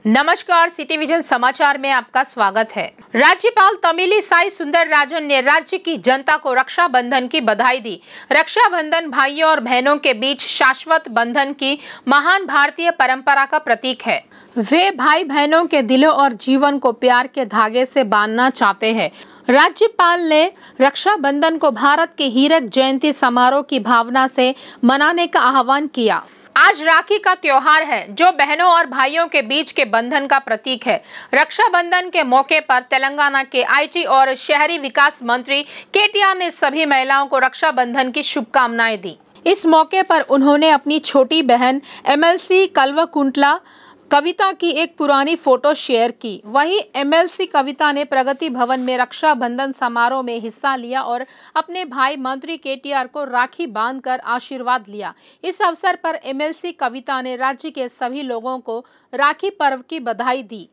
नमस्कार, city vision समाचार में आपका स्वागत है। राज्यपाल तमिलिसाई सुंदरराजन ने राज्य की जनता को रक्षाबंधन की बधाई दी। रक्षाबंधन भाइयों और बहनों के बीच शाश्वत बंधन की महान भारतीय परंपरा का प्रतीक है। वे भाई बहनों के दिलों और जीवन को प्यार के धागे से बांधना चाहते हैं। राज्यपाल ने रक्षाबंधन को भारत के हीरक जयंती समारोह की भावना से मनाने का आह्वान किया। आज राखी का त्योहार है, जो बहनों और भाइयों के बीच के बंधन का प्रतीक है। रक्षाबंधन के मौके पर तेलंगाना के आईटी और शहरी विकास मंत्री केटीआर ने सभी महिलाओं को रक्षाबंधन की शुभकामनाएं दी। इस मौके पर उन्होंने अपनी छोटी बहन एमएलसी कल्वकुंटला कविता की एक पुरानी फोटो शेयर की। वहीं एमएलसी कविता ने प्रगति भवन में रक्षाबंधन समारोह में हिस्सा लिया और अपने भाई मंत्री केटीआर को राखी बांधकर आशीर्वाद लिया। इस अवसर पर एमएलसी कविता ने राज्य के सभी लोगों को राखी पर्व की बधाई दी।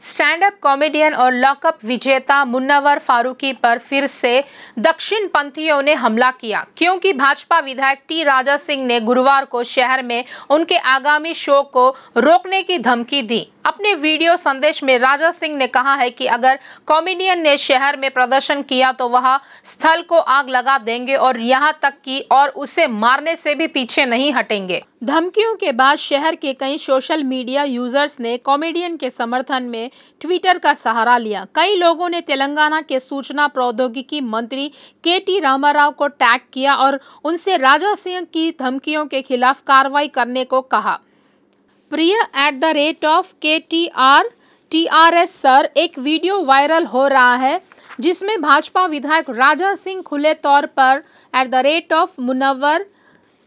स्टैंड अप कॉमेडियन और लॉकअप विजेता मुन्नवर फारूकी पर फिर से दक्षिण पंथियों ने हमला किया, क्योंकि भाजपा विधायक टी राजा सिंह ने गुरुवार को शहर में उनके आगामी शो को रोकने की धमकी दी। अपने वीडियो संदेश में राजा सिंह ने कहा है कि अगर कॉमेडियन ने शहर में प्रदर्शन किया तो वह स्थल को आग लगा देंगे और यहाँ तक कि और उसे मारने से भी पीछे नहीं हटेंगे। धमकियों के बाद शहर के कई सोशल मीडिया यूजर्स ने कॉमेडियन के समर्थन में ट्विटर का सहारा लिया। कई लोगों ने तेलंगाना के सूचना प्रौद्योगिकी मंत्री केटी रामाराव को टैग किया और उनसे राजा सिंह की धमकियों के खिलाफ कार्रवाई करने को कहा। प्रिय @KTR TRS सर, एक वीडियो वायरल हो रहा है जिसमें भाजपा विधायक राजा सिंह खुले तौर पर @मुनव्वर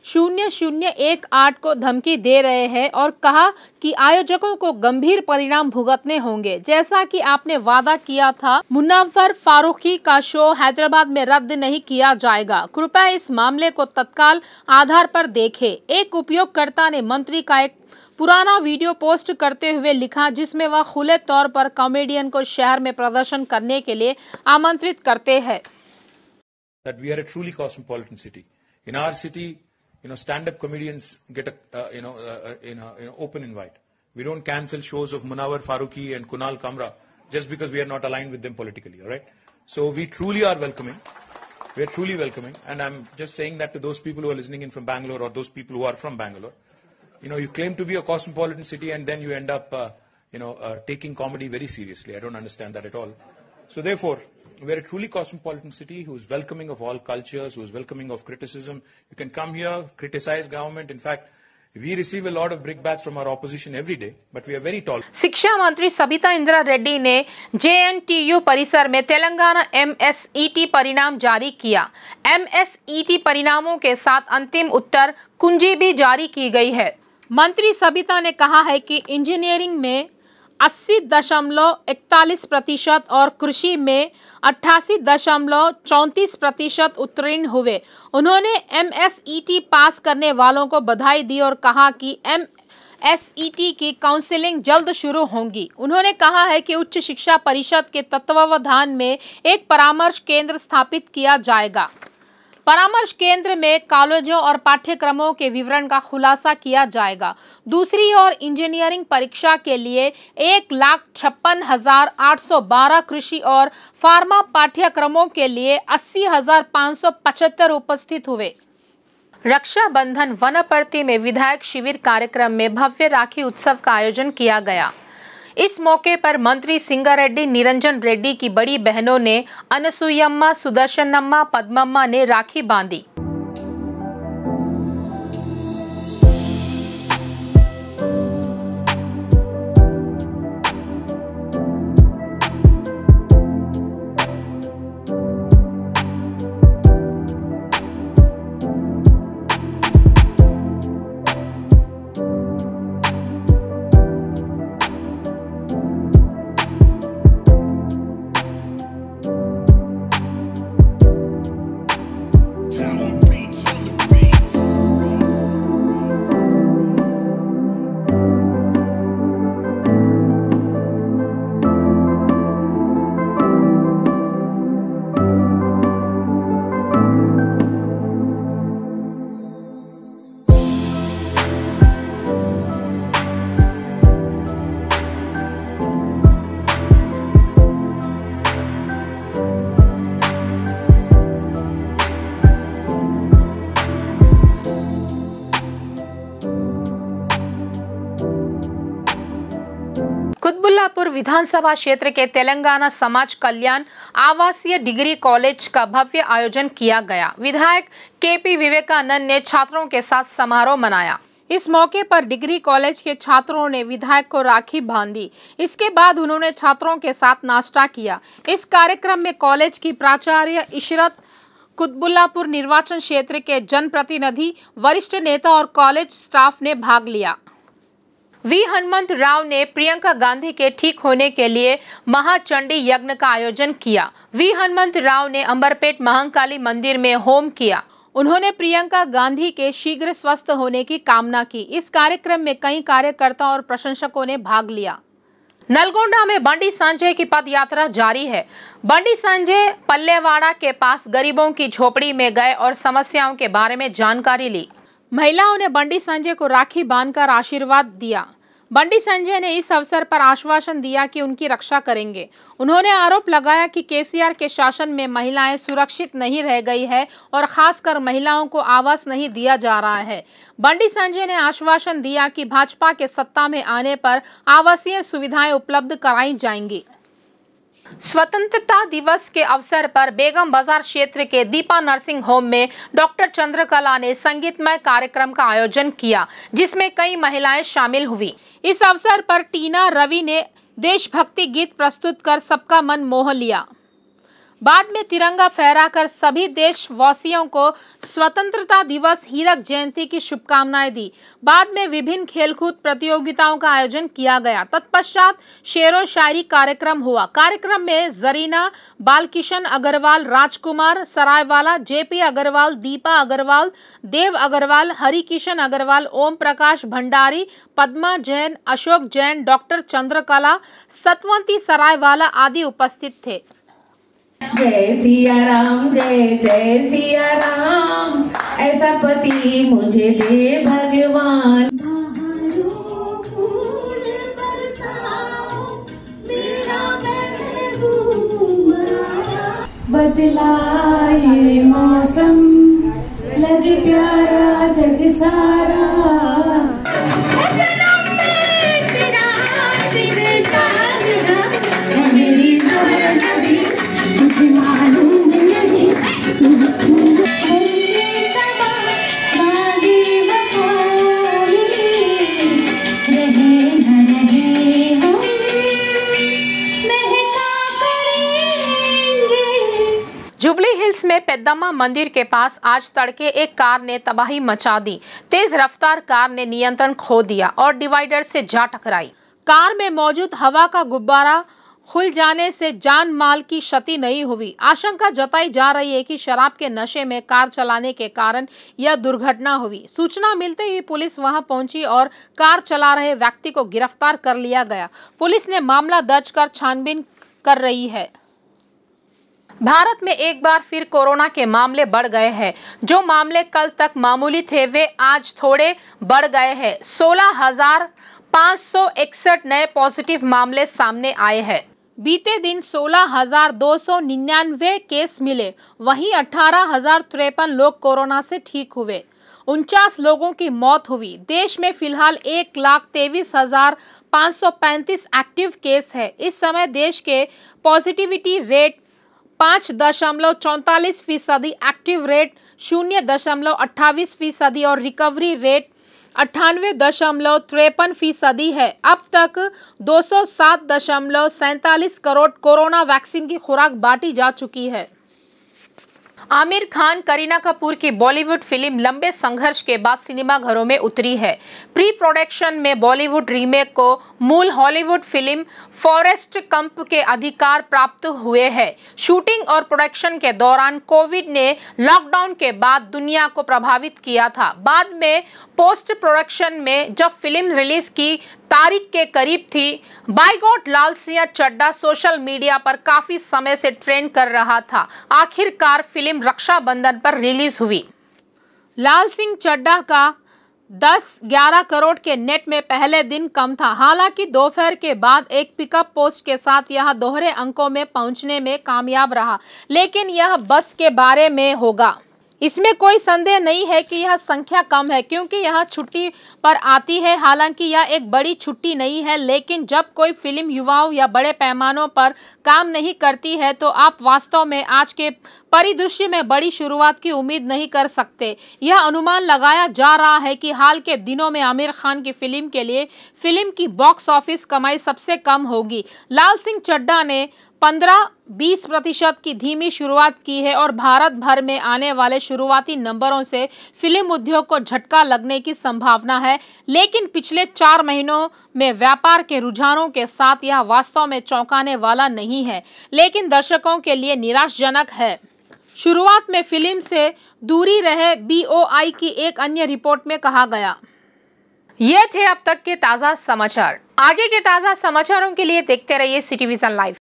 0018 को धमकी दे रहे हैं और कहा कि आयोजकों को गंभीर परिणाम भुगतने होंगे। जैसा कि आपने वादा किया था, मुन्नवर फारूकी का शो हैदराबाद में रद्द नहीं किया जाएगा। कृपया इस मामले को तत्काल आधार पर देखें। एक उपयोगकर्ता ने मंत्री का एक पुराना वीडियो पोस्ट करते हुए लिखा, जिसमें वह खुले तौर पर कॉमेडियन को शहर में प्रदर्शन करने के लिए आमंत्रित करते हैं। That we are a truly cosmopolitan city. In our city, stand-up comedians get a open invite. We don't cancel shows of Munawar Farooqi and Kunal Kamra just because we are not aligned with them politically. All right. So we truly are welcoming. We are truly welcoming, and I'm just saying that to those people who are listening in from Bangalore or those people who are from Bangalore. You claim to be a cosmopolitan city, and then you end up, taking comedy very seriously. I don't understand that at all. So therefore, we're a truly cosmopolitan city who's welcoming of all cultures, who's welcoming of criticism. You can come here, criticize government. In fact, we receive a lot of brickbats from our opposition every day, but we are very tall. शिक्षा मंत्री सबिता इंद्रा रेड्डी ने JNTU परिसर में Telangana MSET परिणाम जारी किया। MSET परिणामों के साथ अंतिम उत्तर कुंजी भी जारी की गई है। मंत्री सबिता ने कहा है कि इंजीनियरिंग में 80.41% और कृषि में 88.34% उत्तीर्ण हुए। उन्होंने MSET पास करने वालों को बधाई दी और कहा कि MSET की काउंसलिंग जल्द शुरू होंगी। उन्होंने कहा है कि उच्च शिक्षा परिषद के तत्वावधान में एक परामर्श केंद्र स्थापित किया जाएगा। परामर्श केंद्र में कॉलेजों और पाठ्यक्रमों के विवरण का खुलासा किया जाएगा। दूसरी ओर इंजीनियरिंग परीक्षा के लिए 1,56,812 कृषि और फार्मा पाठ्यक्रमों के लिए 80,575 उपस्थित हुए। रक्षाबंधन वनपर्ती में विधायक शिविर कार्यक्रम में भव्य राखी उत्सव का आयोजन किया गया। इस मौके पर मंत्री सिंगारेड्डी निरंजन रेड्डी की बड़ी बहनों ने अनसुयम्मा, सुदर्शनम्मा, पद्मम्मा ने राखी बांधी। Tell कुतबुल्लापुर विधानसभा क्षेत्र के तेलंगाना समाज कल्याण आवासीय डिग्री कॉलेज का भव्य आयोजन किया गया। विधायक केपी विवेकानंद ने छात्रों के साथ समारोह मनाया। इस मौके पर डिग्री कॉलेज के छात्रों ने विधायक को राखी बांधी। इसके बाद उन्होंने छात्रों के साथ नाश्ता किया। इस कार्यक्रम में कॉलेज की प्राचार्य इशरत, कुतबुल्लापुर निर्वाचन क्षेत्र के जनप्रतिनिधि, वरिष्ठ नेता और कॉलेज स्टाफ ने भाग लिया। वी हनुमंत राव ने प्रियंका गांधी के ठीक होने के लिए महाचंडी यज्ञ का आयोजन किया। वी हनुमंत राव ने अंबरपेट महाकाली मंदिर में होम किया। उन्होंने प्रियंका गांधी के शीघ्र स्वस्थ होने की कामना की। इस कार्यक्रम में कई कार्यकर्ता और प्रशंसकों ने भाग लिया। नलगोंडा में बंडी संजय की पद यात्रा जारी है। बंडी संजय पल्लेवाड़ा के पास गरीबों की झोपड़ी में गए और समस्याओं के बारे में जानकारी ली। महिलाओं ने बंडी संजय को राखी बांधकर आशीर्वाद दिया। बंडी संजय ने इस अवसर पर आश्वासन दिया कि उनकी रक्षा करेंगे। उन्होंने आरोप लगाया कि केसीआर के शासन में महिलाएं सुरक्षित नहीं रह गई है और खासकर महिलाओं को आवास नहीं दिया जा रहा है। बंडी संजय ने आश्वासन दिया कि भाजपा के सत्ता में आने पर आवासीय सुविधाएं उपलब्ध कराई जाएंगी। स्वतंत्रता दिवस के अवसर पर बेगम बाजार क्षेत्र के दीपा नर्सिंग होम में डॉक्टर चंद्रकला ने संगीतमय कार्यक्रम का आयोजन किया, जिसमें कई महिलाएं शामिल हुई। इस अवसर पर टीना रवि ने देशभक्ति गीत प्रस्तुत कर सबका मन मोह लिया। बाद में तिरंगा फहराकर सभी देशवासियों को स्वतंत्रता दिवस हीरक जयंती की शुभकामनाएं दी। बाद में विभिन्न खेलकूद प्रतियोगिताओं का आयोजन किया गया। तत्पश्चात शेरो शायरी कार्यक्रम हुआ। कार्यक्रम में जरीना, बालकिशन अग्रवाल, राजकुमार सरायवाला, जेपी अग्रवाल, दीपा अग्रवाल, देव अग्रवाल, हरिकिशन अग्रवाल, ओम प्रकाश भंडारी, पद्मा जैन, अशोक जैन, डॉक्टर चंद्रकला, सतवंती सरायवाला आदि उपस्थित थे। जय सिया राम, जय जय सिया राम, ऐसा पति मुझे दे भगवान। बदला ये मौसम, लगे प्यारा जग सारा। जुबली हिल्स में पेद्दम्मा मंदिर के पास आज तड़के एक कार ने तबाही मचा दी। तेज रफ्तार कार ने नियंत्रण खो दिया और डिवाइडर से जा टकराई। कार में मौजूद हवा का गुब्बारा खुल जाने से जान माल की क्षति नहीं हुई। आशंका जताई जा रही है कि शराब के नशे में कार चलाने के कारण यह दुर्घटना हुई। सूचना मिलते ही पुलिस वहां पहुंची और कार चला रहे व्यक्ति को गिरफ्तार कर लिया गया। पुलिस ने मामला दर्ज कर छानबीन कर रही है। भारत में एक बार फिर कोरोना के मामले बढ़ गए हैं। जो मामले कल तक मामूली थे वे आज थोड़े बढ़ गए हैं। 16,561 नए पॉजिटिव मामले सामने आए हैं। बीते दिन 16,299 केस मिले। वहीं 18,053 लोग कोरोना से ठीक हुए। 49 लोगों की मौत हुई। देश में फिलहाल 1,23,535 एक्टिव केस है। इस समय देश के पॉजिटिविटी रेट 5.44%, एक्टिव रेट 0.28% और रिकवरी रेट 98.53% है। अब तक 207.47 करोड़ कोरोना वैक्सीन की खुराक बांटी जा चुकी है। आमिर खान करीना कपूर की बॉलीवुड फिल्म लंबे संघर्ष के बाद सिनेमाघरों में उतरी है। प्री प्रोडक्शन में बॉलीवुड रीमेक को मूल हॉलीवुड फिल्म फॉरेस्ट गंप के अधिकार प्राप्त हुए हैं। शूटिंग और प्रोडक्शन के दौरान कोविड ने लॉकडाउन के बाद दुनिया को प्रभावित किया था। बाद में पोस्ट प्रोडक्शन में जब फिल्म रिलीज की तारीख के करीब थी, बाय गॉड लाल सिंह चड्ढा सोशल मीडिया पर काफी समय से ट्रेंड कर रहा था। आखिरकार फिल्म रक्षाबंधन पर रिलीज हुई। लाल सिंह चड्ढा का 10-11 करोड़ के नेट में पहले दिन कम था। हालांकि दोपहर के बाद एक पिकअप पोस्ट के साथ यह दोहरे अंकों में पहुंचने में कामयाब रहा, लेकिन यह बस के बारे में होगा। इसमें कोई संदेह नहीं है कि यह संख्या कम है, क्योंकि यह छुट्टी पर आती है। हालांकि यह एक बड़ी छुट्टी नहीं है, लेकिन जब कोई फिल्म युवाओं या बड़े पैमानों पर काम नहीं करती है तो आप वास्तव में आज के परिदृश्य में बड़ी शुरुआत की उम्मीद नहीं कर सकते। यह अनुमान लगाया जा रहा है कि हाल के दिनों में आमिर खान की फिल्म के लिए फिल्म की बॉक्स ऑफिस कमाई सबसे कम होगी। लाल सिंह चड्ढा ने 15-20% की धीमी शुरुआत की है और भारत भर में आने वाले शुरुआती नंबरों से फिल्म उद्योग को झटका लगने की संभावना है, लेकिन पिछले 4 महीनों में व्यापार के रुझानों के साथ यह वास्तव में चौंकाने वाला नहीं है, लेकिन दर्शकों के लिए निराशाजनक है। शुरुआत में फिल्म से दूरी रहे BOI की एक अन्य रिपोर्ट में कहा गया। ये थे अब तक के ताज़ा समाचार। आगे के ताज़ा समाचारों के लिए देखते रहिए सिटी विजन लाइव।